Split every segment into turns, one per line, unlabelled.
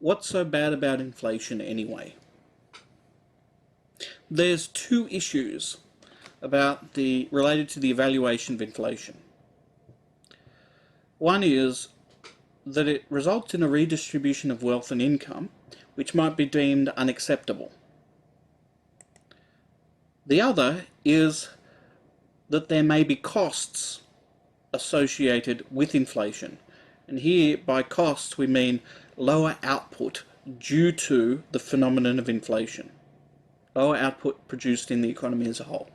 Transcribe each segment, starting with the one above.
what's so bad about inflation anyway? There's two issues related to the evaluation of inflation. One is that it results in a redistribution of wealth and income, which might be deemed unacceptable. The other is that there may be costs associated with inflation. And here, by costs, we mean lower output due to the phenomenon of inflation. Lower output produced in the economy as a whole.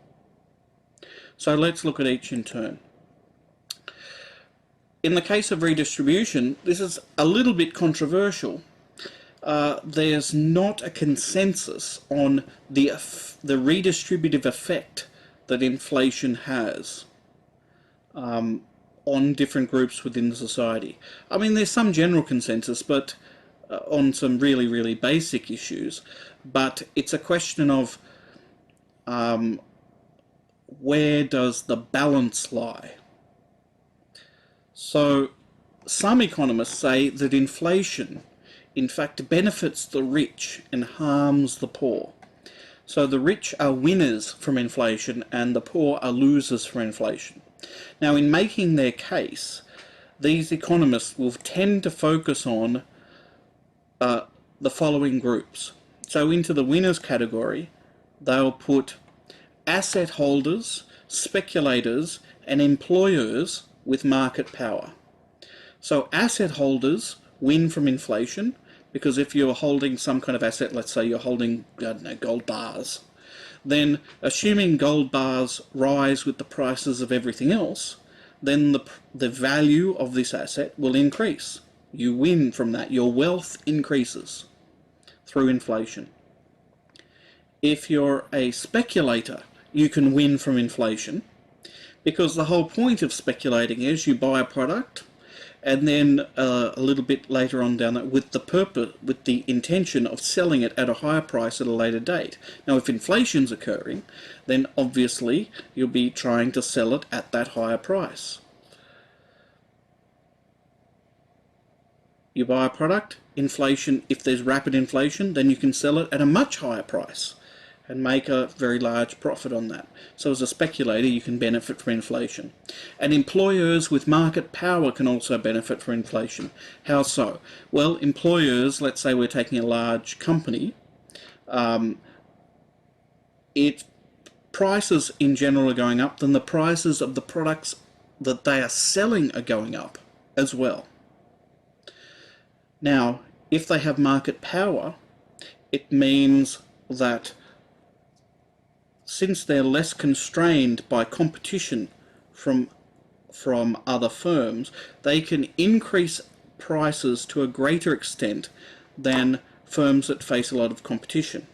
So let's look at each in turn. In the case of redistribution, this is a little bit controversial. There's not a consensus on the redistributive effect that inflation has on different groups within society. I mean, there's some general consensus, but on some really, really basic issues. But it's a question of where does the balance lie? So some economists say that inflation, in fact, benefits the rich and harms the poor. So the rich are winners from inflation and the poor are losers from inflation. Now, in making their case, these economists will tend to focus on the following groups. So into the winners category, they'll put asset holders, speculators, and employers with market power. So asset holders win from inflation, because if you're holding some kind of asset, let's say you're holding, I don't know, gold bars, then assuming gold bars rise with the prices of everything else, then the value of this asset will increase. You win from that. Your wealth increases through inflation. If you're a speculator, you can win from inflation, because the whole point of speculating is you buy a product and then a little bit later on down that with the intention of selling it at a higher price at a later date. Now, if inflation's occurring, then obviously you'll be trying to sell it at that higher price. You buy a product, inflation, if there's rapid inflation, then you can sell it at a much higher price and make a very large profit on that. So as a speculator, you can benefit from inflation. And employers with market power can also benefit from inflation. How so? Well, employers, let's say we're taking a large company, if prices in general are going up, then the prices of the products that they are selling are going up as well. Now, if they have market power, it means that since they're less constrained by competition from other firms, they can increase prices to a greater extent than firms that face a lot of competition.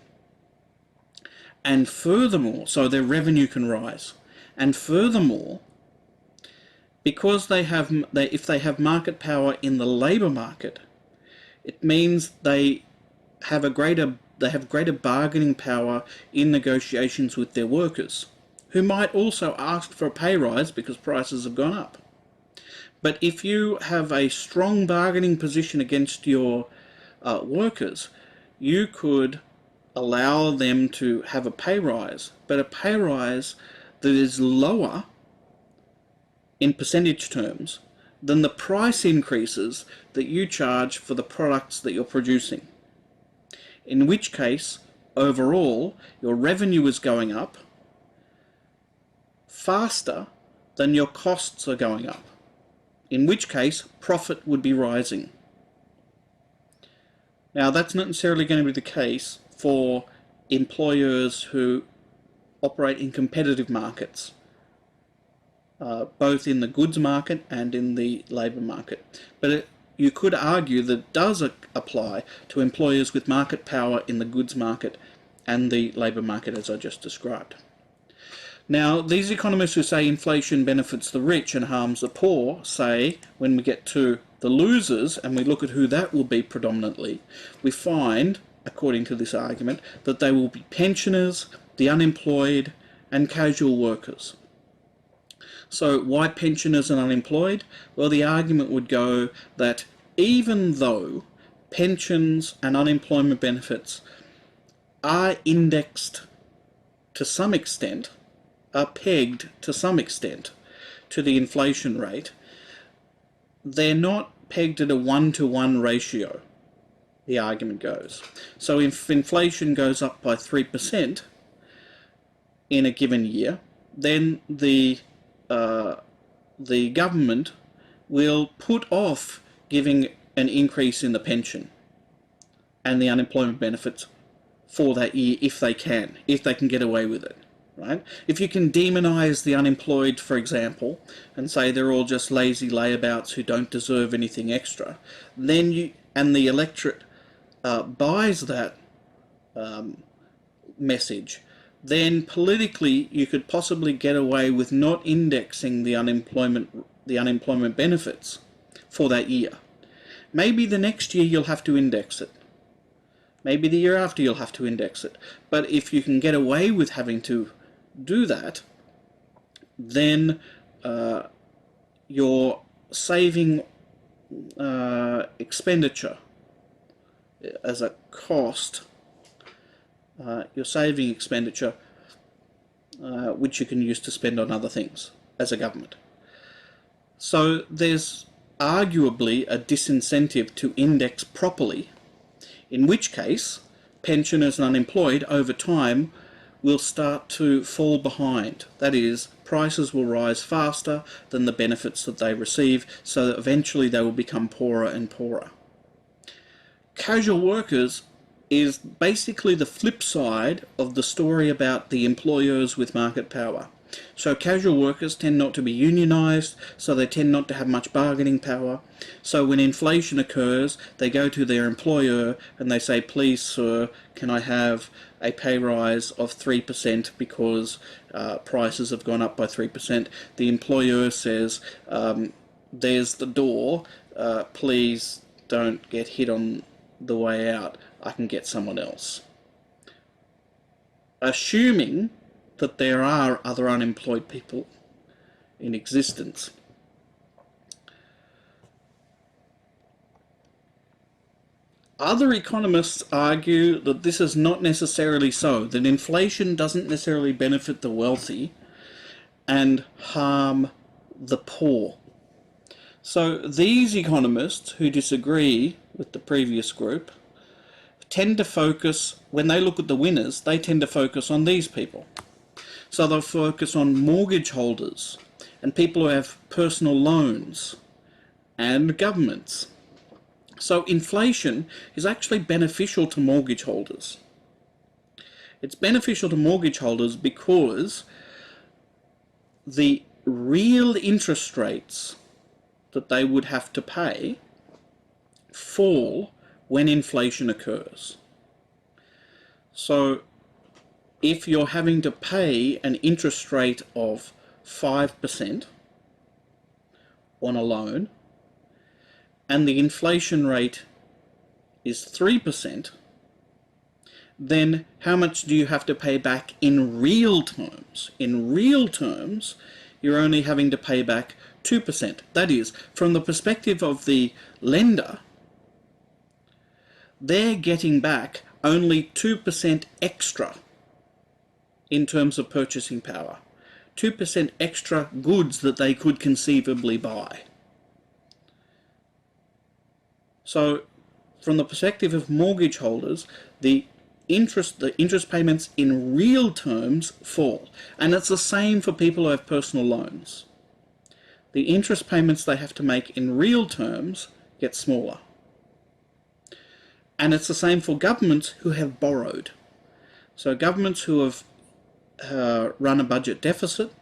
And furthermore, so their revenue can rise. And furthermore, because if they have market power in the labour market, it means they have greater bargaining power in negotiations with their workers, who might also ask for a pay rise because prices have gone up. But if you have a strong bargaining position against your workers, you could allow them to have a pay rise, but a pay rise that is lower in percentage terms than the price increases that you charge for the products that you're producing. In which case, overall, your revenue is going up faster than your costs are going up. In which case, profit would be rising. Now, that's not necessarily going to be the case for employers who operate in competitive markets, both in the goods market and in the labour market. But you could argue that it does apply to employers with market power in the goods market and the labour market, as I just described. Now, these economists who say inflation benefits the rich and harms the poor say, when we get to the losers and we look at who that will be predominantly, we find, according to this argument, that they will be pensioners, the unemployed, and casual workers. So why pensioners and unemployed? Well, the argument would go that even though pensions and unemployment benefits are indexed to some extent, are pegged to some extent to the inflation rate. They're not pegged at a 1-to-1 ratio, the argument goes. So if inflation goes up by 3% in a given year, then the government will put off giving an increase in the pension and the unemployment benefits for that year if they can get away with it, right? If you can demonize the unemployed, for example, and say they're all just lazy layabouts who don't deserve anything extra, then the electorate buys that message, then politically you could possibly get away with not indexing the unemployment benefits for that year. Maybe the next year you'll have to index it. Maybe the year after you'll have to index it. But if you can get away with having to do that, then you're saving expenditure as a cost. You're saving expenditure which you can use to spend on other things as a government. So there's arguably a disincentive to index properly, in which case pensioners and unemployed over time will start to fall behind. That is, prices will rise faster than the benefits that they receive, so that eventually they will become poorer and poorer. Casual workers is basically the flip side of the story about the employers with market power. So casual workers tend not to be unionised, so they tend not to have much bargaining power. So when inflation occurs, they go to their employer and they say, please sir, can I have a pay rise of 3% because prices have gone up by 3%. The employer says, there's the door, please don't get hit on the way out, I can get someone else. Assuming that there are other unemployed people in existence. Other economists argue that this is not necessarily so, that inflation doesn't necessarily benefit the wealthy and harm the poor. So these economists who disagree with the previous group tend to focus, when they look at the winners, they tend to focus on these people. So they'll focus on mortgage holders and people who have personal loans and governments. So inflation is actually beneficial to mortgage holders. It's beneficial to mortgage holders because the real interest rates that they would have to pay fall when inflation occurs. So if you're having to pay an interest rate of 5% on a loan and the inflation rate is 3%, then how much do you have to pay back in real terms? In real terms, you're only having to pay back 2%. That is, from the perspective of the lender, they're getting back only 2% extra in terms of purchasing power. 2% extra goods that they could conceivably buy. So, from the perspective of mortgage holders, the interest payments in real terms fall. And it's the same for people who have personal loans. The interest payments they have to make in real terms get smaller. And it's the same for governments who have borrowed. So governments who have run a budget deficit,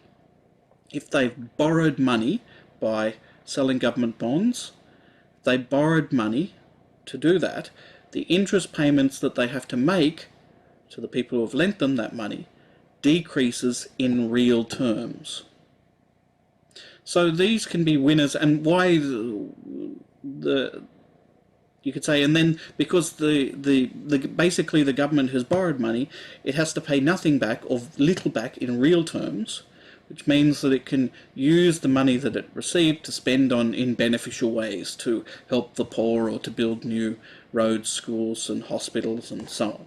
if they've borrowed money by selling government bonds, they borrowed money to do that, the interest payments that they have to make to the people who have lent them that money decreases in real terms. So these can be winners, and why you could say, and then because basically the government has borrowed money, it has to pay nothing back or little back in real terms, which means that it can use the money that it received to spend on in beneficial ways to help the poor or to build new roads, schools and hospitals and so on.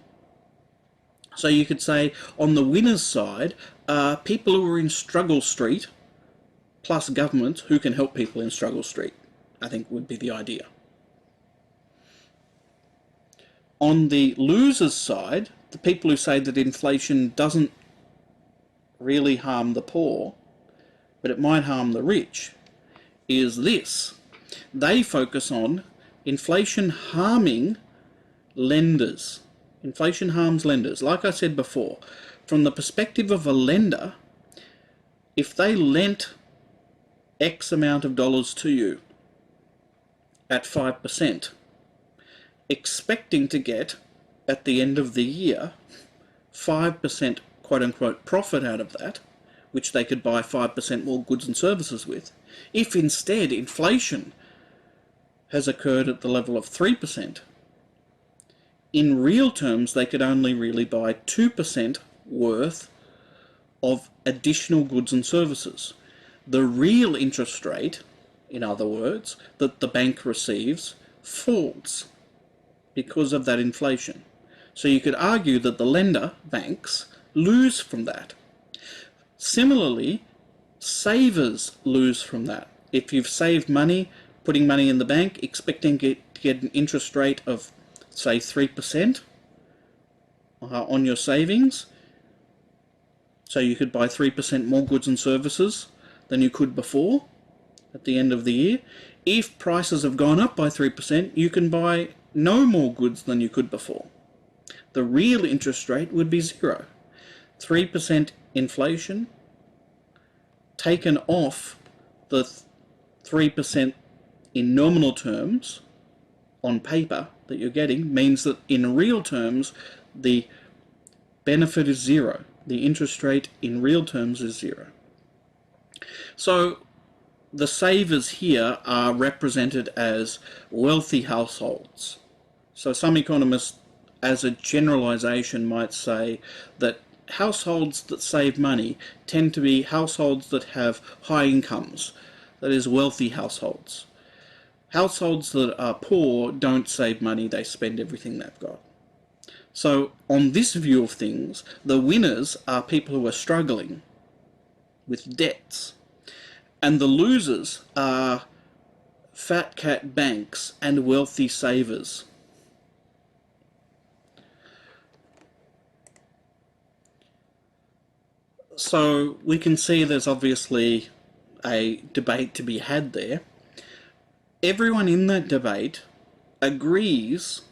So you could say on the winners' side are people who are in struggle street plus governments who can help people in struggle street, I think would be the idea. On the losers' side, the people who say that inflation doesn't really harm the poor, but it might harm the rich, is this. They focus on inflation harming lenders. Inflation harms lenders. Like I said before, from the perspective of a lender, if they lent X amount of dollars to you at 5%, expecting to get, at the end of the year, 5% quote-unquote profit out of that, which they could buy 5% more goods and services with, if instead inflation has occurred at the level of 3%, in real terms they could only really buy 2% worth of additional goods and services. The real interest rate, in other words, that the bank receives falls because of that inflation. So you could argue that the lender, banks, lose from that. Similarly, savers lose from that. If you've saved money, putting money in the bank, expecting to get an interest rate of, say, 3% on your savings, so you could buy 3% more goods and services than you could before at the end of the year. If prices have gone up by 3%, you can buy no more goods than you could before. The real interest rate would be 0. 3% inflation taken off the 3% in nominal terms on paper that you're getting means that in real terms the benefit is 0. The interest rate in real terms is 0. So the savers here are represented as wealthy households. So some economists, as a generalization, might say that households that save money tend to be households that have high incomes, that is, wealthy households. Households that are poor don't save money, they spend everything they've got. So on this view of things, the winners are people who are struggling with debts, and the losers are fat cat banks and wealthy savers. So we can see there's obviously a debate to be had there. Everyone in that debate agrees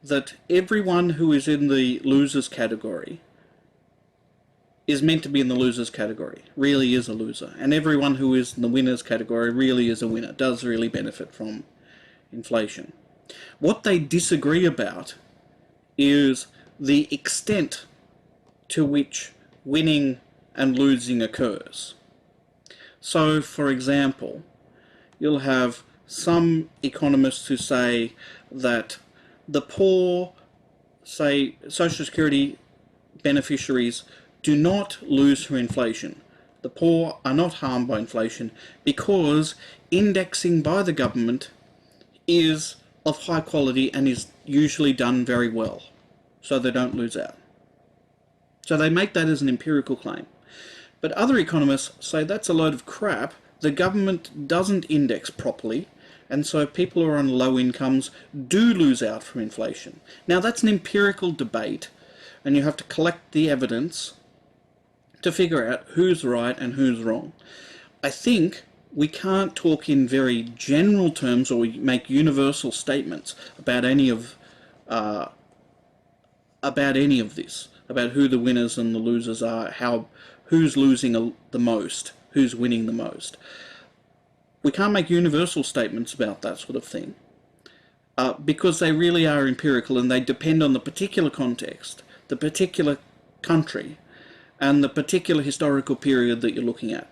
that everyone who is in the losers category is meant to be in the losers category, really is a loser. And everyone who is in the winners category really is a winner, does really benefit from inflation. What they disagree about is the extent to which winning and losing occurs. So, for example, you'll have some economists who say that the poor, say, Social Security beneficiaries, do not lose from inflation. The poor are not harmed by inflation because indexing by the government is of high quality and is usually done very well, so they don't lose out. So they make that as an empirical claim. But other economists say that's a load of crap. The government doesn't index properly, and so people who are on low incomes do lose out from inflation. Now that's an empirical debate, and you have to collect the evidence to figure out who's right and who's wrong. I think we can't talk in very general terms or make universal statements about any of this, about who the winners and the losers are, who's losing the most, who's winning the most. We can't make universal statements about that sort of thing because they really are empirical and they depend on the particular context, the particular country, and the particular historical period that you're looking at.